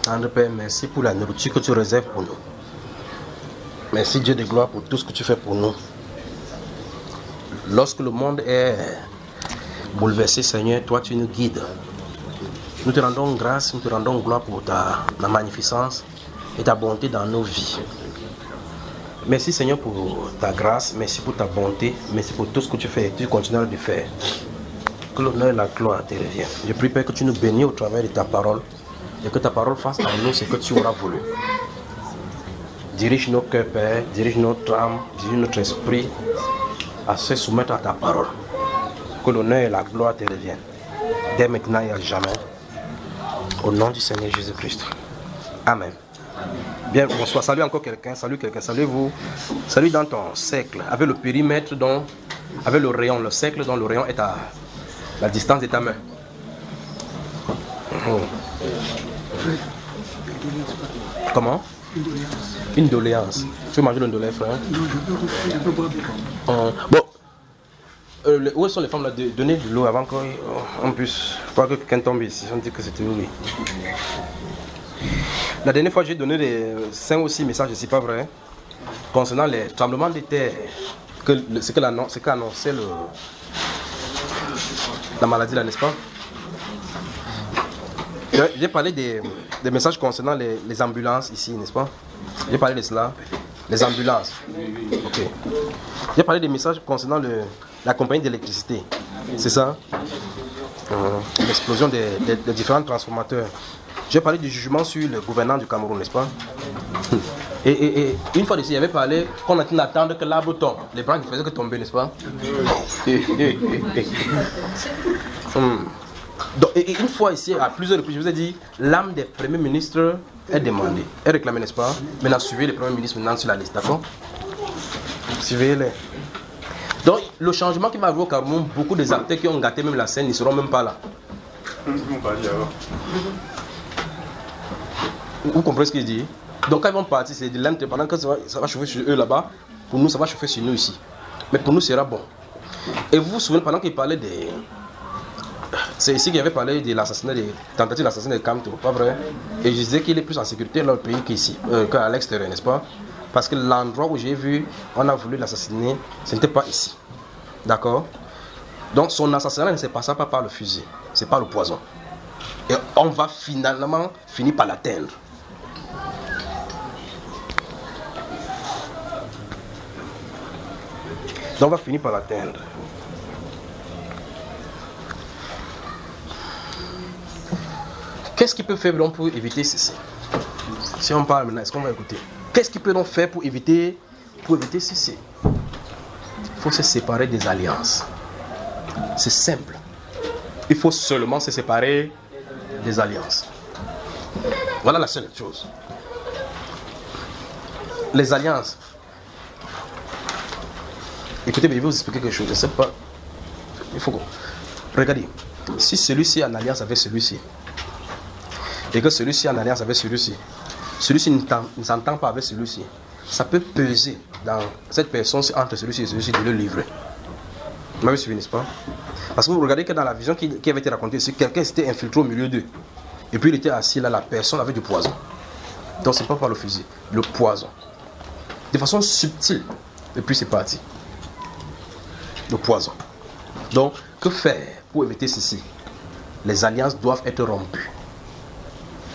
Tendre Père, merci pour la nourriture que tu réserves pour nous. Merci Dieu de gloire pour tout ce que tu fais pour nous. Lorsque le monde est bouleversé, Seigneur, toi tu nous guides. Nous te rendons grâce, nous te rendons gloire pour ta magnificence et ta bonté dans nos vies. Merci Seigneur pour ta grâce, merci pour ta bonté, merci pour tout ce que tu fais et tu continues de faire. Que l'honneur et la gloire te reviennent. Je prie Père que tu nous bénis au travers de ta parole et que ta parole fasse en nous ce que tu auras voulu. Dirige nos cœurs Père, dirige notre âme, dirige notre esprit à se soumettre à ta parole. Que l'honneur et la gloire te reviennent. Dès maintenant et à jamais. Au nom du Seigneur Jésus-Christ. Amen. Bien, bonsoir. Salut encore quelqu'un. Salut quelqu'un. Salut vous. Salut dans ton cercle. Avec le périmètre, avec le rayon. Le cercle dont le rayon est à la distance de ta main. Comment? Une doléance. Tu veux manger une doléance, frère? Non, je peux boire de l'eau. Bon. Où sont les femmes là? Donnez de l'eau avant qu'on puisse. Pas que quelqu'un tombe ici. On dit que c'était oui. La dernière fois, j'ai donné 5 ou 6 messages, c'est pas vrai, concernant les tremblements de terre, ce qu'a annoncé la maladie là, n'est-ce pas? J'ai parlé des messages concernant les ambulances ici, n'est-ce pas? J'ai parlé de cela, les ambulances. Ok. J'ai parlé des messages concernant la compagnie d'électricité, c'est ça? L'explosion des différents transformateurs. J'ai parlé du jugement sur le gouvernement du Cameroun, n'est-ce pas? Et une fois d'ici, il avait parlé qu'on attendait d'attendre que l'arbre tombe. Les branches ne faisaient que tomber, n'est-ce pas? Donc, et une fois ici, à plusieurs reprises, je vous ai dit, l'âme des premiers ministres est demandée, est réclamée, n'est-ce pas? Maintenant, suivez les premiers ministres maintenant sur la liste, d'accord? Suivez-les. Donc, le changement qui va arriver au Cameroun, beaucoup des acteurs qui ont gâté même la scène ne seront même pas là. Vous comprenez ce qu'il dit? Donc quand ils vont partir, c'est de l'intérêt. Pendant que ça va chauffer sur eux là-bas, pour nous ça va chauffer sur nous ici. Mais pour nous ça sera bon. Et vous vous souvenez, pendant qu'il parlait des... C'est ici qu'il avait parlé de l'assassinat, des tentatives d'assassinat de Kamto, pas vrai? Et je disais qu'il est plus en sécurité dans le pays qu'ici, qu'à l'extérieur, n'est-ce pas? Parce que l'endroit où j'ai vu, on a voulu l'assassiner, ce n'était pas ici. D'accord? Donc son assassinat ne se passera pas par le fusil, c'est par le poison. Et on va finalement finir par l'atteindre. Donc on va finir par l'atteindre. Qu'est-ce qu'il peut faire donc pour éviter ceci? Si on parle maintenant, est-ce qu'on va écouter? Qu'est-ce qu'il peut donc faire pour éviter ceci? Il faut se séparer des alliances. C'est simple. Il faut seulement se séparer des alliances. Voilà la seule chose. Les alliances. Écoutez, mais je vais vous expliquer quelque chose. Je ne sais pas. Il faut que... Regardez. Si celui-ci est en alliance avec celui-ci, et que celui-ci est en alliance avec celui-ci ne s'entend pas avec celui-ci, ça peut peser dans cette personne entre celui-ci et celui-ci de le livrer. Vous m'avez suivi, n'est-ce pas? Parce que vous regardez que dans la vision qui avait été racontée ici, quelqu'un s'était infiltré au milieu d'eux. Et puis il était assis là, la personne avait du poison. Donc c'est pas par le fusil, le poison. De façon subtile. Et puis c'est parti. Le poison. Donc, que faire pour éviter ceci? Les alliances doivent être rompues.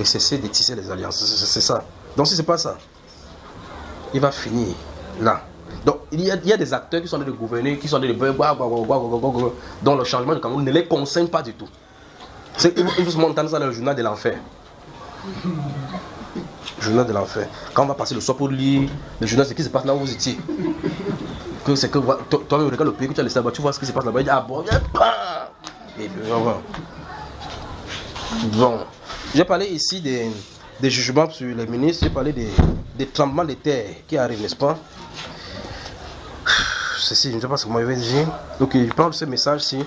Et cesser de tisser les alliances. C'est ça. Donc si c'est pas ça, il va finir là. Donc il y a des acteurs qui sont en train de gouverner, qui sont en train de... dont le changement de Cameroun ne les concerne pas du tout. Il faut se montrer ça dans le journal de l'enfer. Journal de l'enfer. Quand on va passer le soir pour lire le journal, c'est ce qui se passe là où vous étiez. Que c'est que toi même regarde le pays que tu as laissé là-bas, tu vois ce qui se passe là-bas, il dit ah bon, et puis bon. J'ai parlé ici des jugements sur les ministres, j'ai parlé des tremblements de terre qui arrivent, n'est-ce pas? Ceci, je ne sais pas ce que vous m'avez dit. Donc je prends ce message-ci.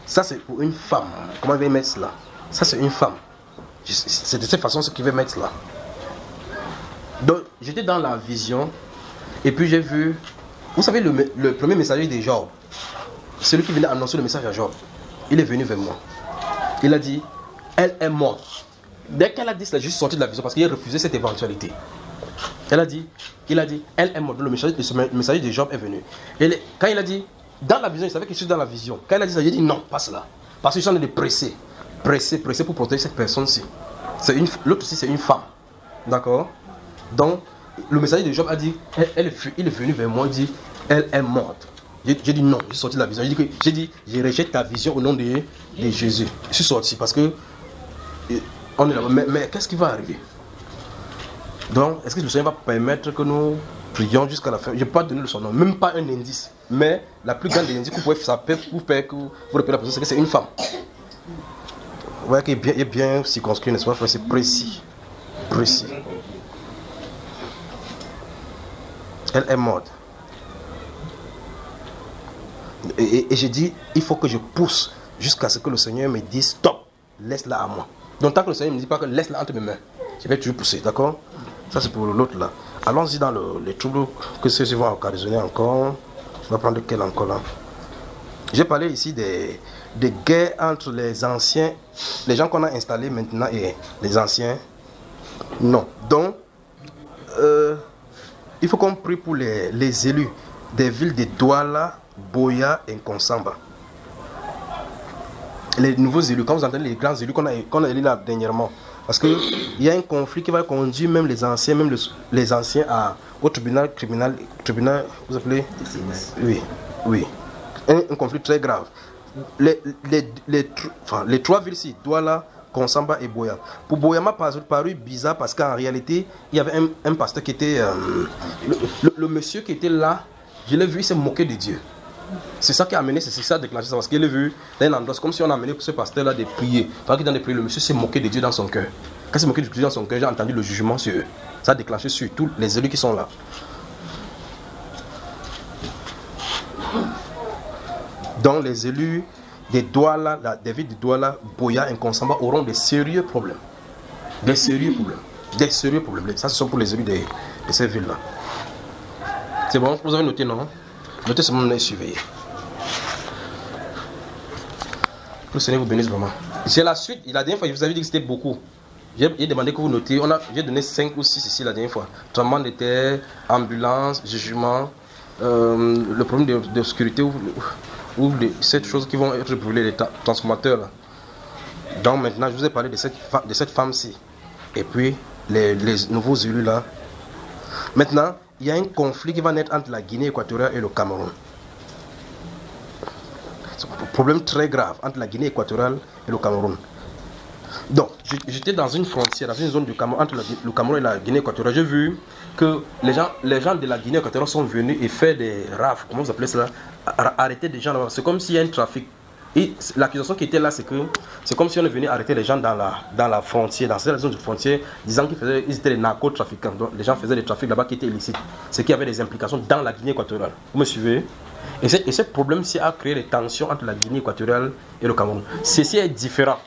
Ça c'est pour une femme. Comment il va mettre cela? Ça c'est une femme. C'est de cette façon ce qu'il va mettre là. Donc j'étais dans la vision et puis j'ai vu, vous savez le premier messager de Job, celui qui venait annoncer le message à Job, il est venu vers moi. Il a dit, elle est morte. dès qu'elle a dit cela, je suis sorti de la vision parce qu'il a refusé cette éventualité. Il a dit, elle est morte. Le messager de Job est venu. Quand il a dit, dans la vision, il savait que je suis dans la vision. Quand il a dit ça, il a dit non, pas cela. Parce que je suis en train de presser pour protéger cette personne-ci. L'autre aussi, c'est une femme. D'accord? Donc, le messager de Job a dit, il est venu vers moi, il dit, elle est morte. J'ai dit non, je suis sorti de la vision. J'ai dit, je rejette ta vision au nom de Jésus. Je suis sorti parce que on est là. Mais qu'est-ce qui va arriver? Donc, est-ce que le Seigneur va permettre que nous prions jusqu'à la fin? Je ne vais pas donner son nom, même pas un indice. Mais la plus grande indice que vous pouvez faire que vous repérez la personne, c'est que c'est une femme. Vous voyez qu'il est bien circonscrit, n'est-ce pas? C'est précis. Précis. Elle est morte. Et j'ai dit, il faut que je pousse jusqu'à ce que le Seigneur me dise stop, laisse-la à moi. Donc tant que le Seigneur ne me dit pas que laisse-la entre mes mains, je vais toujours pousser, d'accord? Ça c'est pour l'autre là. Allons-y dans les troubles que ceux-ci vont occasionner encore. Je vais prendre quel encore là? J'ai parlé ici des guerres entre les anciens, les gens qu'on a installés maintenant et les anciens. Non. Donc, il faut qu'on prie pour les élus des villes de Douala, Boya et Nkonsamba. Les nouveaux élus, quand vous entendez les grands élus qu'on a élus là dernièrement, parce qu'il y a un conflit qui va conduire même les anciens, au tribunal criminel, vous appelez? Oui. Un conflit très grave. Les trois villes ici, Douala, Konsamba et Boya. Pour Boya m'a paru bizarre parce qu'en réalité, il y avait un pasteur qui était... le monsieur qui était là, je l'ai vu, il s'est moqué de Dieu. C'est ça qui a amené, c'est ça qui a déclenché ça. Parce qu'il a vu dans un endroit, c'est comme si on a amené ce pasteur-là de prier. Pendant qu'il est dans de prier, le monsieur s'est moqué de Dieu dans son cœur. Quand il s'est moqué de Dieu dans son cœur, j'ai entendu le jugement sur eux. Ça a déclenché sur tous les élus qui sont là. Donc les élus des Douala, des villes de Douala, Boya et Konsamba auront des sérieux problèmes. Des sérieux problèmes. Ça, ce sont pour les élus de ces villes-là. C'est bon, vous avez noté, non? Notez ce moment, surveillé. Que le Seigneur vous bénisse vraiment. C'est la suite. La dernière fois, je vous avais dit que c'était beaucoup. J'ai demandé que vous notiez. J'ai donné 5 ou 6 ici la dernière fois. Tremblement de terre, ambulance, jugement, le problème de sécurité ou de cette chose qui vont être brûlées, les transformateurs. Là. Donc maintenant, je vous ai parlé de cette femme-ci. Et puis, les nouveaux élus là. Maintenant, il y a un conflit qui va naître entre la Guinée équatoriale et le Cameroun. C'est un problème très grave entre la Guinée équatoriale et le Cameroun. Donc, j'étais dans une frontière, dans une zone du Cameroun, entre le Cameroun et la Guinée équatoriale. J'ai vu que les gens de la Guinée équatoriale sont venus et faire des rafles, comment vous appelez cela, arrêter des gens là-bas. C'est comme s'il y a un trafic. Et l'accusation qui était là, c'est comme si on est venu arrêter les gens dans la frontière, dans cette zone de frontière, disant qu'ils étaient des narcotrafiquants. Donc les gens faisaient des trafics là-bas qui étaient illicites. Ce qui avait des implications dans la Guinée équatoriale. Vous me suivez? Et ce problème-ci a créé des tensions entre la Guinée équatoriale et le Cameroun. Ceci est différent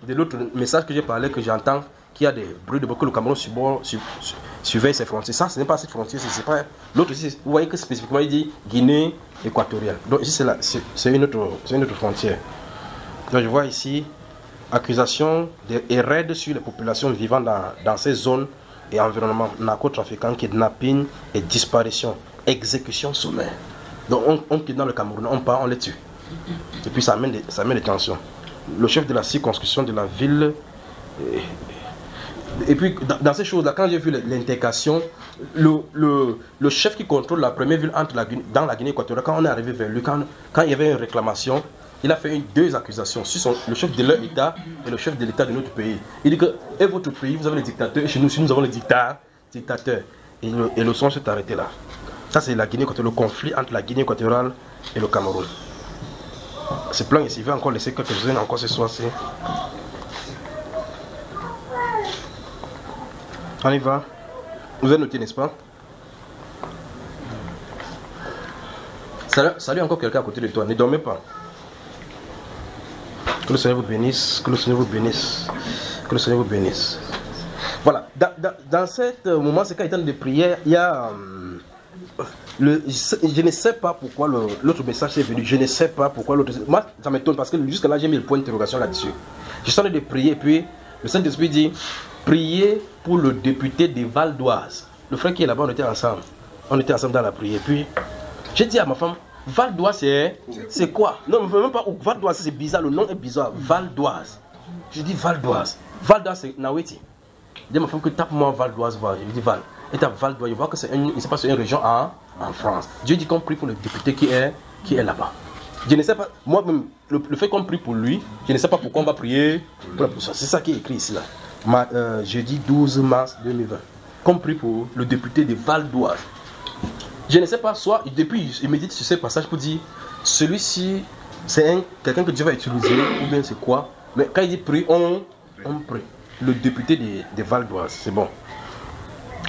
de l'autre message que j'ai parlé, que j'entends, qu'il y a des bruits de que le Cameroun surveille ses frontières. Ça, ce n'est pas cette frontière, c'est pas l'autre ici. Vous voyez que spécifiquement il dit Guinée équatoriale. Donc ici c'est une autre frontière. Donc je vois ici accusation et raid sur les populations vivant dans ces zones et environnements, narcotrafiquants, kidnapping et disparition, exécution sommaire. Donc on quitte dans le Cameroun, on part, on les tue. Et puis ça amène des tensions. Le chef de la circonscription de la ville. Et puis dans ces choses-là, quand j'ai vu l'intégration, le chef qui contrôle la première ville dans la Guinée équatoriale, quand on est arrivé vers lui, quand il y avait une réclamation, il a fait 2 accusations sur le chef de leur État et le chef de l'État de notre pays. Il dit que et votre pays, vous avez les dictateurs, et chez nous, nous avons les dictateurs. Et le son s'est arrêté là. Ça, c'est la Guinée équatoriale, le conflit entre la Guinée équatoriale et le Cameroun. Ce plan ici, il va encore laisser quelques-uns encore ce soir-ci. On y va. Vous avez noté, n'est-ce pas? Salut encore quelqu'un à côté de toi. Ne dormez pas. Que le Seigneur vous bénisse. Que le Seigneur vous bénisse. Que le Seigneur vous bénisse. Voilà. Dans ce moment, c'est quand il est en train de prière, il y a... je ne sais pas pourquoi l'autre message est venu. Je ne sais pas pourquoi l'autre... Moi, ça m'étonne parce que jusqu'à là, j'ai mis le point d'interrogation là-dessus. Je suis en train de prier et puis Le Saint-Esprit dit, priez pour le député des Val d'Oise. Le frère qui est là-bas, on était ensemble. On était ensemble dans la prière. Puis, j'ai dit à ma femme, Val d'Oise, c'est quoi? Non, je ne sais même pas où. Val d'Oise, c'est bizarre, le nom est bizarre. Val d'Oise. Je dis Val d'Oise. Val d'Oise, c'est Naweti. Je dis à ma femme que tape-moi Val d'Oise, voir. Je lui dis Val. Et tape Val d'Oise, je vois que c'est une région en France. Dieu dit qu'on prie pour le député qui est là-bas. Je ne sais pas, moi-même, le fait qu'on prie pour lui, je ne sais pas pourquoi on va prier pour la personne. C'est ça qui est écrit ici, là. Jeudi 12 mars 2020. Qu'on prie pour le député de Val d'Oise. Je ne sais pas, soit, depuis, il médite sur ce passage pour dire, celui-ci, c'est quelqu'un que Dieu va utiliser, ou bien c'est quoi. Mais quand il dit prie, on prie. Le député de Val d'Oise, c'est bon.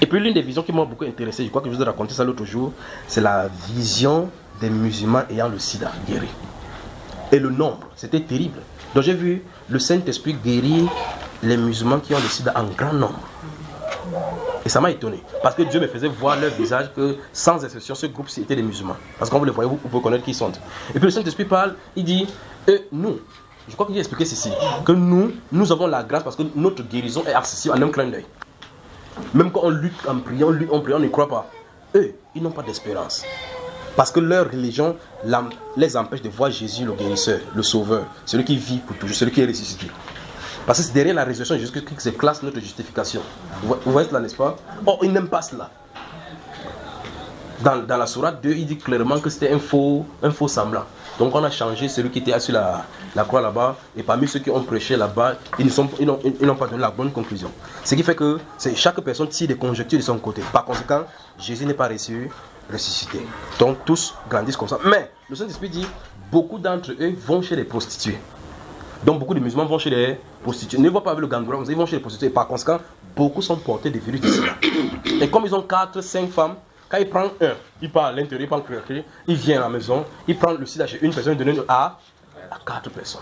Et puis l'une des visions qui m'a beaucoup intéressé, je crois que je vous ai raconté ça l'autre jour, c'est la vision des musulmans ayant le sida guéri. Et le nombre, c'était terrible. Donc j'ai vu le Saint-Esprit guérir les musulmans qui ont le sida en grand nombre. Et ça m'a étonné. Parce que Dieu me faisait voir leur visage que sans exception, ce groupe c'était des musulmans. Parce qu'on vous les voyez, vous pouvez connaître qui ils sont. Et puis le Saint-Esprit parle, il dit, nous, je crois qu'il a expliqué ceci, que nous avons la grâce parce que notre guérison est accessible en un clin d'œil. Même quand on lutte en priant, on ne croit pas. Eux, ils n'ont pas d'espérance. Parce que leur religion les empêche de voir Jésus le guérisseur, le sauveur, celui qui vit pour toujours, celui qui est ressuscité. Parce que c'est derrière la résurrection de Jésus-Christ que se classe notre justification. Vous voyez cela, n'est-ce pas? Or, ils n'aiment pas cela. Dans la sourate 2, il dit clairement que c'était un faux semblant. Donc on a changé celui qui était sur la croix là-bas. Et parmi ceux qui ont prêché là-bas, ils n'ont pas donné la bonne conclusion. Ce qui fait que chaque personne tire des conjectures de son côté. Par conséquent, Jésus n'est pas ressuscité. Donc tous grandissent comme ça. Mais le Saint-Esprit dit, beaucoup d'entre eux vont chez les prostituées. Donc beaucoup de musulmans vont chez les prostituées. Ne vont pas avec le gangourou, ils vont chez les prostituées. Par conséquent, beaucoup sont portés des virus de sida. Et comme ils ont 4, 5 femmes, quand il prend un, il part à l'intérieur, il prend le cœur, il vient à la maison, il prend le sida chez une personne, il donne à 4 personnes.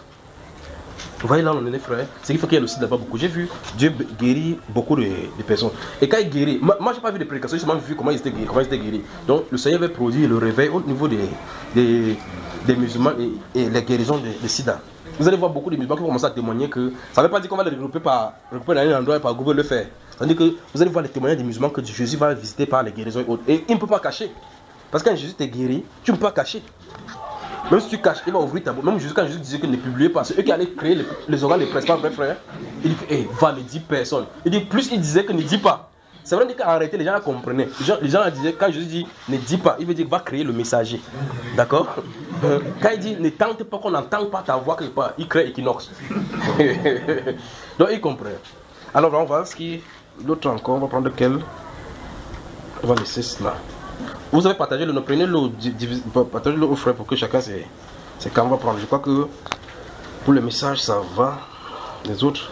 Vous voyez là, on est frères. C'est qu'il faut qu'il y ait le sida là-bas beaucoup. J'ai vu Dieu guérir beaucoup de personnes. Et quand il guérit, moi je n'ai pas vu de prédication, j'ai seulement vu comment ils étaient guéris. Donc le Seigneur avait produit le réveil au niveau des musulmans et les guérisons de sida. Vous allez voir beaucoup de musulmans qui vont commencer à témoigner que ça ne veut pas dire qu'on va les regrouper dans un endroit et par groupe le faire. C'est-à-dire que vous allez voir les témoignages des musulmans que Jésus va visiter par les guérisons et autres. Et il ne peut pas cacher. Parce que quand Jésus t'est guéri, tu ne peux pas cacher. Même si tu caches, il va ouvrir ta bouche. Même quand Jésus disait que ne publiez pas, c'est eux qui allaient créer les organes de presse, pas vrai frère. Il dit que va, ne dis personne. Il dit plus il disait que ne dis pas. C'est vrai qu'en réalité, les gens la comprenaient. Les gens disaient, quand Jésus dit ne dis pas, il veut dire va créer le messager. D'accord? Quand il dit ne tente pas qu'on n'entende pas ta voix quelque part, il crée Equinox. Donc il comprend. Alors on va voir ce qui. L'autre encore, on va prendre quel. On va laisser cela. Vous avez partagé le nom, prenez-le, partagez-le aux frères pour que chacun c'est quand on va prendre. Je crois que pour le message ça va. Les autres,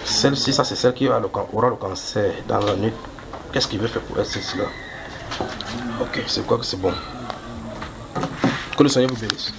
celle-ci, ça c'est celle qui aura le cancer dans la nuit. Qu'est-ce qu'il veut faire pour elle, c'est cela? Ok, c'est quoi que c'est bon. Que le Seigneur vous bénisse.